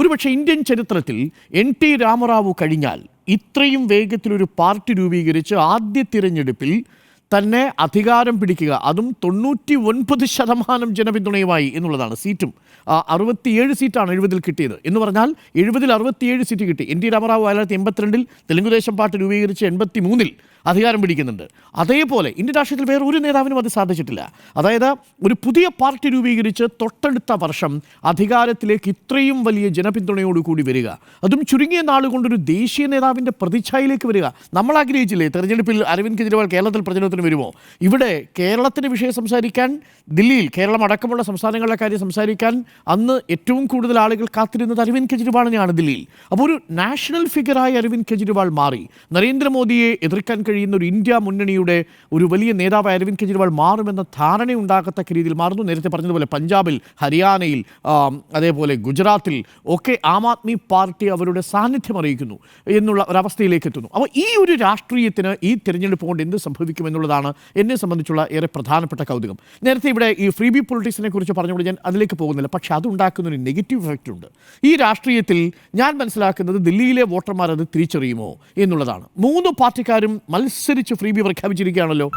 ഒരുപക്ഷെ ഇന്ത്യൻ ചരിത്രത്തിൽ NT രാമറാവു കഴിഞ്ഞാൽ ഇത്രയും വേഗത്തിലൊരു പാർട്ടി രൂപീകരിച്ച് ആദ്യ തിരഞ്ഞെടുപ്പിൽ തന്നെ അധികാരം പിടിക്കുക, അതും 99% ജനപിന്തുണയുമായി എന്നുള്ളതാണ്. സീറ്റും 67 സീറ്റാണ് 70 കിട്ടിയത് എന്ന് പറഞ്ഞാൽ 70-ൽ 67 സീറ്റ് കിട്ടി. NT രാമറാവു 1982 തെലുങ്കുദേശം പാർട്ടി രൂപീകരിച്ച് 83-ൽ അധികാരം പിടിക്കുന്നുണ്ട്. അതേപോലെ ഇന്ത്യൻ രാഷ്ട്രീയത്തിൽ വേറെ ഒരു നേതാവിനും അത് സാധിച്ചിട്ടില്ല. അതായത് ഒരു പുതിയ പാർട്ടി രൂപീകരിച്ച് തൊട്ടടുത്ത വർഷം അധികാരത്തിലേക്ക് ഇത്രയും വലിയ ജനപിന്തുണയോടുകൂടി വരിക, അതും ചുരുങ്ങിയ നാളുകൊണ്ടൊരു ദേശീയ നേതാവിൻ്റെ പ്രതിച്ഛായയിലേക്ക് വരിക. നമ്മൾ ആഗ്രഹിച്ചില്ലേ തെരഞ്ഞെടുപ്പിൽ അരവിന്ദ് കെജ്രിവാൾ കേരളത്തിൽ പ്രചരണത്തിന് വരുമോ? ഇവിടെ കേരളത്തിൻ്റെ വിഷയം സംസാരിക്കാൻ, ദില്ലിയിൽ കേരളം അടക്കമുള്ള സംസ്ഥാനങ്ങളുടെ കാര്യം സംസാരിക്കാൻ അന്ന് ഏറ്റവും കൂടുതൽ ആളുകൾ കാത്തിരുന്നത് അരവിന്ദ് കെജ്രിവാളിനെയാണ് ദില്ലിയിൽ. അപ്പോൾ ഒരു നാഷണൽ ഫിഗറായി അരവിന്ദ് കെജ്രിവാൾ മാറി. നരേന്ദ്രമോദിയെ എതിർക്കാൻ കഴിയുന്ന ഒരു ഇന്ത്യ മുന്നണിയുടെ ഒരു വലിയ നേതാവായി അരവിന്ദ് കെജ്രിവാൾ മാറുമെന്ന ധാരണയുണ്ടാകത്തക്ക രീതിയിൽ മാറുന്നു. നേരത്തെ പറഞ്ഞതുപോലെ പഞ്ചാബിൽ, ഹരിയാനയിൽ, അതേപോലെ ഗുജറാത്തിൽ ഒക്കെ ആം ആദ്മി പാർട്ടി അവരുടെ സാന്നിധ്യം അറിയിക്കുന്നു എന്നുള്ള ഒരവസ്ഥയിലേക്ക് എത്തുന്നു. അപ്പോൾ ഈ ഒരു രാഷ്ട്രീയത്തിന് ഈ തിരഞ്ഞെടുപ്പ് കൊണ്ട് എന്ത് സംഭവിക്കുമെന്നുള്ളതാണ് എന്നെ സംബന്ധിച്ചുള്ള ഏറെ പ്രധാനപ്പെട്ട കൗതുകം. നേരത്തെ ഇവിടെ ഈ ഫ്രീ ബി പൊളിറ്റിക്സിനെ കുറിച്ച് പറഞ്ഞുകൊണ്ട് ഞാൻ അതിലേക്ക് പോകുന്നില്ല. പക്ഷേ അതുണ്ടാക്കുന്ന ഒരു നെഗറ്റീവ് എഫക്റ്റ് ഉണ്ട്. ഈ രാഷ്ട്രീയത്തിൽ ഞാൻ മനസ്സിലാക്കുന്നത് ദില്ലിയിലെ വോട്ടർമാർ അത് തിരിച്ചറിയുമോ എന്നുള്ളതാണ്. 3 പാർട്ടിക്കാരും മത്സരിച്ച് ഫ്രീ ബി പ്രഖ്യാപിച്ചിരിക്കുകയാണല്ലോ.